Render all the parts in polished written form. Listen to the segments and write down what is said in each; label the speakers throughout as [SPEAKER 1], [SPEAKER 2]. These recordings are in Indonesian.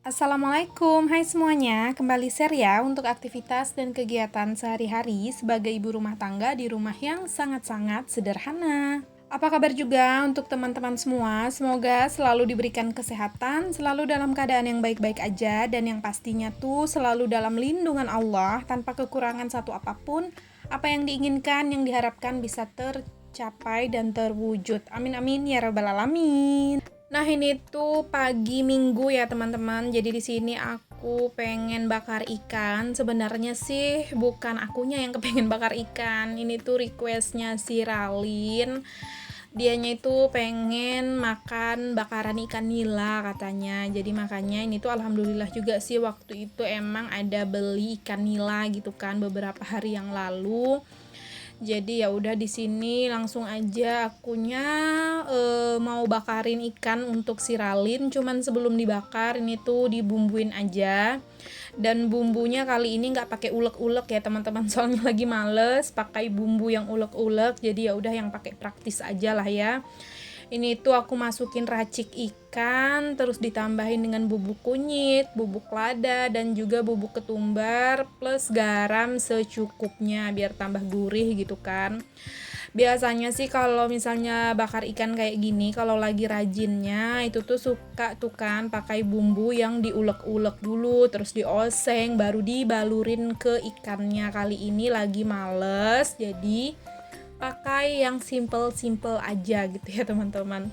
[SPEAKER 1] Assalamualaikum, hai semuanya. Kembali share ya untuk aktivitas dan kegiatan sehari-hari sebagai ibu rumah tangga di rumah yang sangat-sangat sederhana. Apa kabar juga untuk teman-teman semua? Semoga selalu diberikan kesehatan, selalu dalam keadaan yang baik-baik aja, dan yang pastinya tuh selalu dalam lindungan Allah tanpa kekurangan satu apapun. Apa yang diinginkan, yang diharapkan bisa tercapai dan terwujud. Amin amin ya rabbal alamin. Nah, ini tuh pagi Minggu ya, teman-teman. Jadi di sini aku pengen bakar ikan. Sebenarnya sih bukan akunya yang kepengen bakar ikan. Ini tuh requestnya si Ralin. Dianya itu pengen makan bakaran ikan nila katanya. Jadi makanya ini tuh alhamdulillah juga sih waktu itu emang ada beli ikan nila gitu kan beberapa hari yang lalu. Jadi ya udah di sini langsung aja akunya mau bakarin ikan untuk si Ralin. Cuman sebelum dibakar ini tuh dibumbuin aja. Dan bumbunya kali ini nggak pakai ulek-ulek ya teman-teman, soalnya lagi males pakai bumbu yang ulek-ulek. Jadi ya udah yang pakai praktis aja lah ya. Ini tuh aku masukin racik ikan, terus ditambahin dengan bubuk kunyit, bubuk lada, dan juga bubuk ketumbar, plus garam secukupnya biar tambah gurih gitu kan. Biasanya sih kalau misalnya bakar ikan kayak gini, kalau lagi rajinnya itu tuh suka tuh kan pakai bumbu yang diulek-ulek dulu, terus dioseng, baru dibalurin ke ikannya. Kali ini lagi males, jadi pakai yang simple-simple aja gitu ya teman-teman.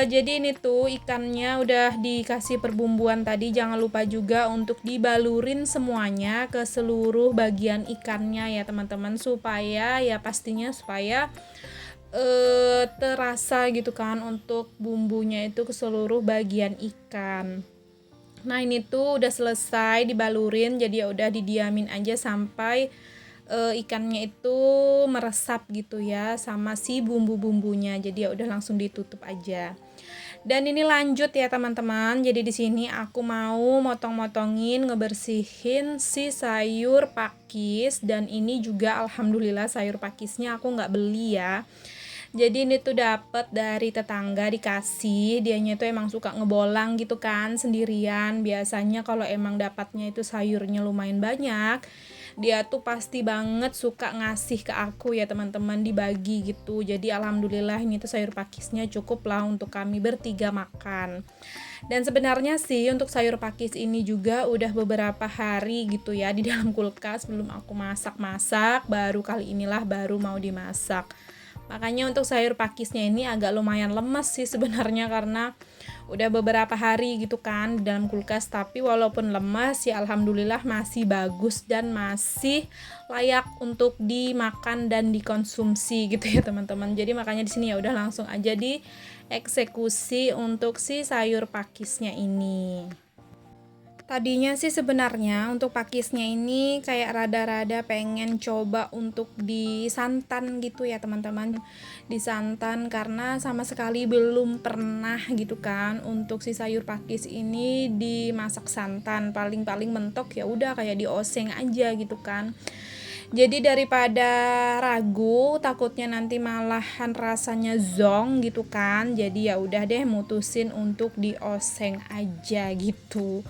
[SPEAKER 1] Jadi ini tuh ikannya udah dikasih perbumbuan tadi, jangan lupa juga untuk dibalurin semuanya ke seluruh bagian ikannya ya teman-teman, supaya ya pastinya supaya terasa gitu kan untuk bumbunya itu ke seluruh bagian ikan. Nah, ini tuh udah selesai dibalurin, jadi ya udah didiamin aja sampai ikannya itu meresap gitu ya sama si bumbu-bumbunya. Jadi ya udah langsung ditutup aja. Dan ini lanjut ya teman-teman. Jadi di sini aku mau motong-motongin, ngebersihin si sayur pakis, dan ini juga alhamdulillah sayur pakisnya aku nggak beli ya. Jadi ini tuh dapet dari tetangga, dikasih. Dianya tuh emang suka ngebolang gitu kan sendirian. Biasanya kalau emang dapatnya itu sayurnya lumayan banyak, dia tuh pasti banget suka ngasih ke aku ya teman-teman, dibagi gitu. Jadi alhamdulillah ini tuh sayur pakisnya cukup lah untuk kami bertiga makan. Dan sebenarnya sih untuk sayur pakis ini juga udah beberapa hari gitu ya di dalam kulkas, belum aku masak-masak, baru kali inilah baru mau dimasak. Makanya untuk sayur pakisnya ini agak lumayan lemes sih sebenarnya, karena udah beberapa hari gitu kan di dalam kulkas, tapi walaupun lemas ya alhamdulillah masih bagus dan masih layak untuk dimakan dan dikonsumsi gitu ya teman-teman. Jadi makanya di sini ya udah langsung aja dieksekusi untuk si sayur pakisnya ini. Tadinya sih sebenarnya untuk pakisnya ini kayak rada-rada pengen coba untuk disantan gitu ya teman-teman. Disantan karena sama sekali belum pernah gitu kan untuk si sayur pakis ini dimasak santan. Paling-paling mentok ya udah kayak dioseng aja gitu kan. Jadi daripada ragu, takutnya nanti malahan rasanya zong gitu kan. Jadi ya udah deh mutusin untuk dioseng aja gitu.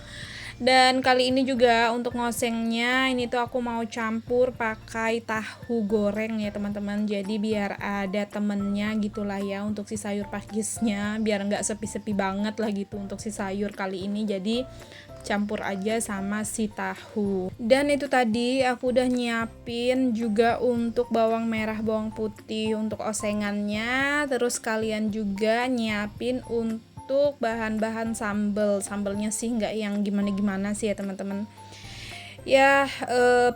[SPEAKER 1] Dan kali ini juga untuk ngosengnya ini tuh aku mau campur pakai tahu goreng ya teman-teman. Jadi biar ada temennya gitulah ya untuk si sayur pakisnya, biar nggak sepi-sepi banget lah gitu untuk si sayur kali ini. Jadi campur aja sama si tahu. Dan itu tadi aku udah nyiapin juga untuk bawang merah, bawang putih untuk osengannya. Terus kalian juga nyiapin untuk bahan-bahan sambelnya sih nggak yang gimana-gimana sih ya teman-teman. Ya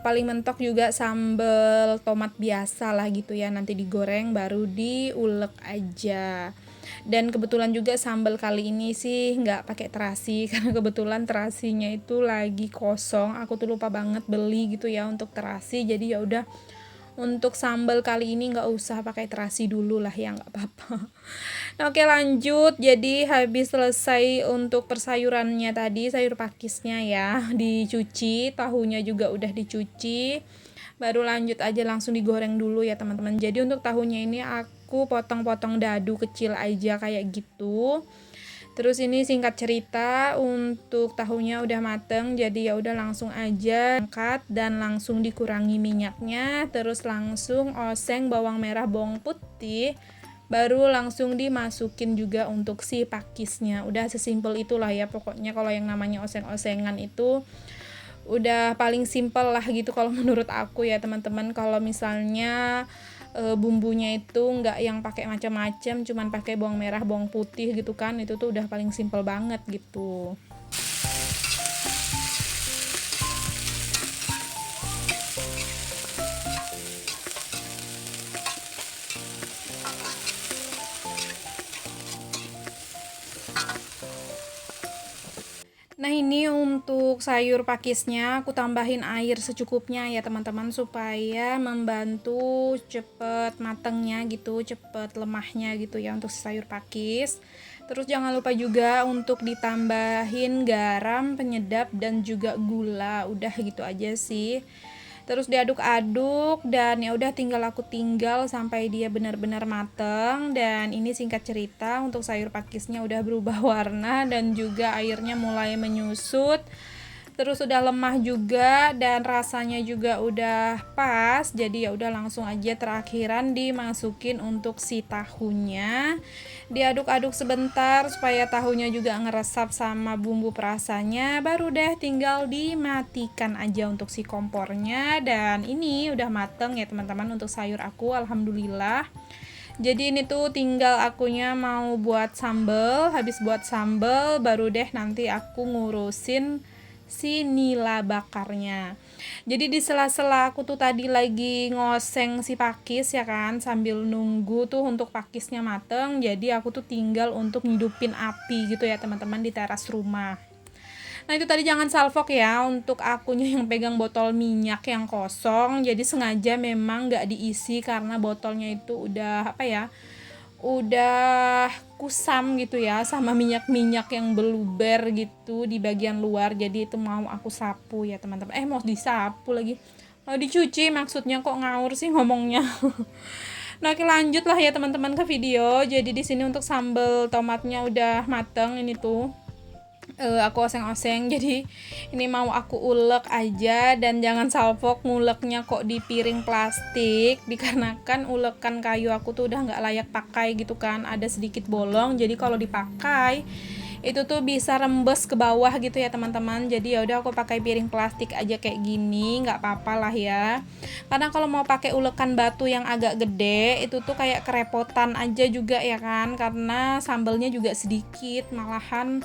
[SPEAKER 1] paling mentok juga sambel tomat biasa lah gitu ya, nanti digoreng baru diulek aja. Dan kebetulan juga sambal kali ini sih nggak pakai terasi karena kebetulan terasinya itu lagi kosong. Aku tuh lupa banget beli gitu ya untuk terasi. Jadi ya udah untuk sambal kali ini nggak usah pakai terasi dulu lah ya, nggak apa-apa. Nah, oke lanjut. Jadi habis selesai untuk persayurannya tadi, sayur pakisnya ya dicuci, tahunya juga udah dicuci. Baru lanjut aja langsung digoreng dulu ya teman-teman. Jadi untuk tahunya ini aku potong-potong dadu kecil aja kayak gitu. Terus ini singkat cerita untuk tahunya udah mateng, jadi ya udah langsung aja angkat dan langsung dikurangi minyaknya, terus langsung oseng bawang merah, bawang putih, baru langsung dimasukin juga untuk si pakisnya. Udah sesimpel itulah ya pokoknya. Kalau yang namanya oseng-osengan itu udah paling simpel lah gitu kalau menurut aku ya teman-teman. Kalau misalnya bumbunya itu nggak yang pakai macam-macam, cuman pakai bawang merah, bawang putih gitu kan, itu tuh udah paling simpel banget gitu. Nah ini untuk sayur pakisnya aku tambahin air secukupnya ya teman-teman, supaya membantu cepet matengnya gitu, cepet lemahnya gitu ya untuk sayur pakis. Terus jangan lupa juga untuk ditambahin garam, penyedap, dan juga gula. Udah gitu aja sih. Terus diaduk-aduk dan ya udah tinggal aku tinggal sampai dia benar-benar mateng. Dan ini singkat cerita untuk sayur pakisnya udah berubah warna dan juga airnya mulai menyusut. Terus udah lemah juga dan rasanya juga udah pas. Jadi ya udah langsung aja terakhiran dimasukin untuk si tahunya. Diaduk-aduk sebentar supaya tahunya juga ngeresap sama bumbu perasanya. Baru deh tinggal dimatikan aja untuk si kompornya. Dan ini udah mateng ya teman-teman untuk sayur aku, alhamdulillah. Jadi ini tuh tinggal akunya mau buat sambel. Habis buat sambel baru deh nanti aku ngurusin si nila bakarnya. Jadi di sela-sela aku tuh tadi lagi ngoseng si pakis ya kan, sambil nunggu tuh untuk pakisnya mateng. Jadi aku tuh tinggal untuk ngidupin api gitu ya teman-teman di teras rumah. Nah itu tadi jangan salfok ya, untuk akunya yang pegang botol minyak yang kosong. Jadi sengaja memang gak diisi karena botolnya itu udah apa ya, udah kusam gitu ya sama minyak-minyak yang beluber gitu di bagian luar. Jadi itu mau aku sapu ya teman-teman. Mau disapu lagi, mau dicuci maksudnya, kok ngawur sih ngomongnya. Nah oke lanjut lah ya teman-teman ke video. Jadi di sini untuk sambal tomatnya udah mateng ini tuh. Aku oseng-oseng, jadi ini mau aku ulek aja. Dan jangan salfok nguleknya kok di piring plastik, dikarenakan ulekan kayu aku tuh udah nggak layak pakai gitu kan, ada sedikit bolong. Jadi kalau dipakai itu tuh bisa rembes ke bawah gitu ya teman-teman. Jadi ya udah aku pakai piring plastik aja kayak gini, nggak apa-apa lah ya. Karena kalau mau pakai ulekan batu yang agak gede itu tuh kayak kerepotan aja juga ya kan, karena sambelnya juga sedikit, malahan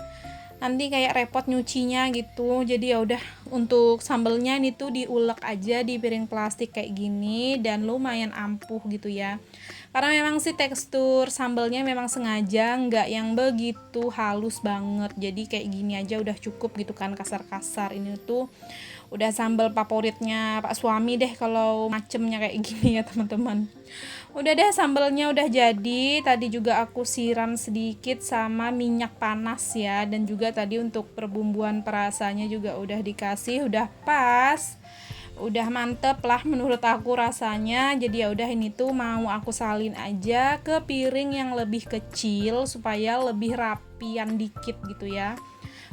[SPEAKER 1] nanti kayak repot nyucinya gitu. Jadi ya udah untuk sambelnya ini tuh diulek aja di piring plastik kayak gini dan lumayan ampuh gitu ya. Karena memang sih tekstur sambelnya memang sengaja nggak yang begitu halus banget. Jadi kayak gini aja udah cukup gitu kan, kasar-kasar. Ini tuh udah sambal favoritnya Pak suami deh kalau macemnya kayak gini ya teman-teman. Udah deh sambalnya udah jadi. Tadi juga aku siram sedikit sama minyak panas ya. Dan juga tadi untuk perbumbuan perasanya juga udah dikasih, udah pas. Udah mantep lah menurut aku rasanya. Jadi ya udah ini tuh mau aku salin aja ke piring yang lebih kecil supaya lebih rapian dikit gitu ya.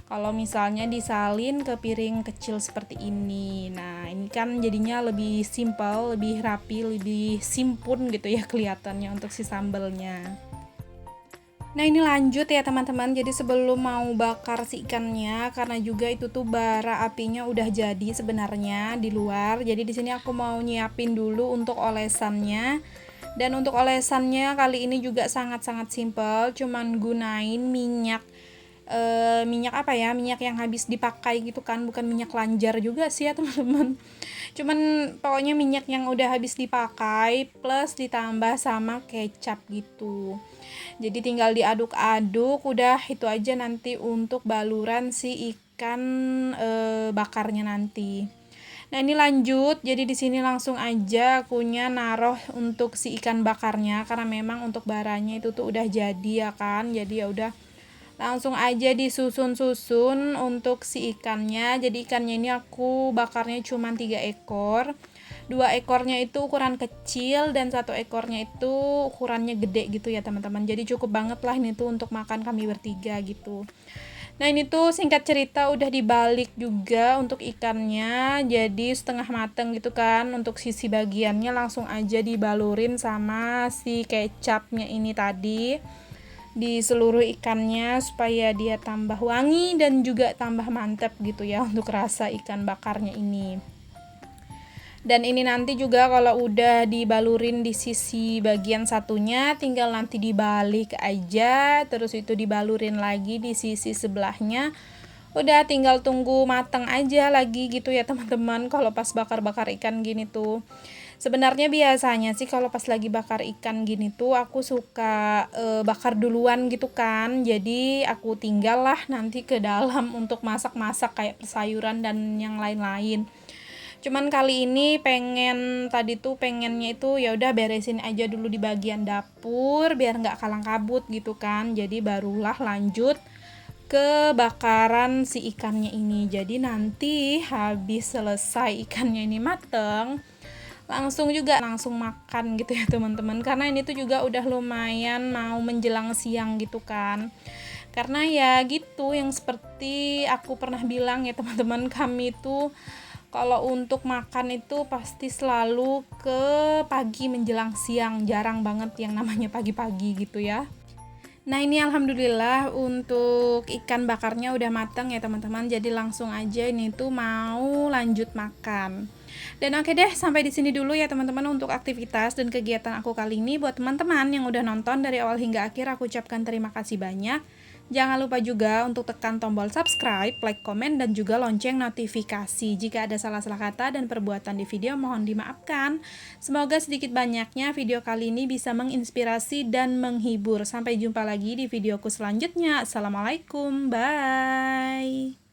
[SPEAKER 1] Kalau misalnya disalin ke piring kecil seperti ini. Nah, ini kan jadinya lebih simpel, lebih rapi, lebih simpun gitu ya kelihatannya untuk si sambalnya. Nah, ini lanjut ya teman-teman. Jadi sebelum mau bakar si ikannya, karena juga itu tuh bara apinya udah jadi sebenarnya di luar. Jadi di sini aku mau nyiapin dulu untuk olesannya. Dan untuk olesannya kali ini juga sangat-sangat simpel, cuman gunain minyak minyak apa ya, minyak yang habis dipakai gitu kan, bukan minyak lanjar juga sih ya teman-teman. Cuman pokoknya minyak yang udah habis dipakai plus ditambah sama kecap gitu. Jadi tinggal diaduk-aduk, udah itu aja nanti untuk baluran si ikan bakarnya nanti. Nah ini lanjut, jadi di sini langsung aja akunya naruh untuk si ikan bakarnya karena memang untuk baranya itu tuh udah jadi ya kan. Jadi ya udah langsung aja disusun-susun untuk si ikannya. Jadi ikannya ini aku bakarnya cuma 3 ekor. 2 ekornya itu ukuran kecil dan 1 ekornya itu ukurannya gede gitu ya teman-teman. Jadi cukup banget lah ini tuh untuk makan kami bertiga gitu. Nah ini tuh singkat cerita udah dibalik juga untuk ikannya, jadi setengah mateng gitu kan. Untuk sisi bagiannya langsung aja dibalurin sama si kecapnya ini tadi di seluruh ikannya supaya dia tambah wangi dan juga tambah mantap gitu ya untuk rasa ikan bakarnya ini. Dan ini nanti juga kalau udah dibalurin di sisi bagian satunya, tinggal nanti dibalik aja, terus itu dibalurin lagi di sisi sebelahnya. Udah tinggal tunggu matang aja lagi gitu ya teman-teman. Kalau pas bakar-bakar ikan gini tuh. Sebenarnya biasanya sih kalau pas lagi bakar ikan gini tuh aku suka bakar duluan gitu kan. Jadi aku tinggal lah nanti ke dalam untuk masak-masak kayak sayuran dan yang lain-lain. Cuman kali ini pengennya itu ya udah beresin aja dulu di bagian dapur biar nggak kalang kabut gitu kan. Jadi barulah lanjut ke bakaran si ikannya ini. Jadi nanti habis selesai ikannya ini mateng, langsung makan gitu ya teman-teman. Karena ini tuh juga udah lumayan mau menjelang siang gitu kan. Karena ya gitu yang seperti aku pernah bilang ya teman-teman, kami tuh kalau untuk makan itu pasti selalu ke pagi menjelang siang, jarang banget yang namanya pagi-pagi gitu ya. Nah ini alhamdulillah untuk ikan bakarnya udah matang ya teman-teman, jadi langsung aja ini tuh mau lanjut makan. Dan oke deh, sampai di sini dulu ya teman-teman untuk aktivitas dan kegiatan aku kali ini. Buat teman-teman yang udah nonton dari awal hingga akhir, aku ucapkan terima kasih banyak. Jangan lupa juga untuk tekan tombol subscribe, like, komen, dan juga lonceng notifikasi. Jika ada salah-salah kata dan perbuatan di video, mohon dimaafkan. Semoga sedikit banyaknya video kali ini bisa menginspirasi dan menghibur. Sampai jumpa lagi di videoku selanjutnya. Assalamualaikum, bye.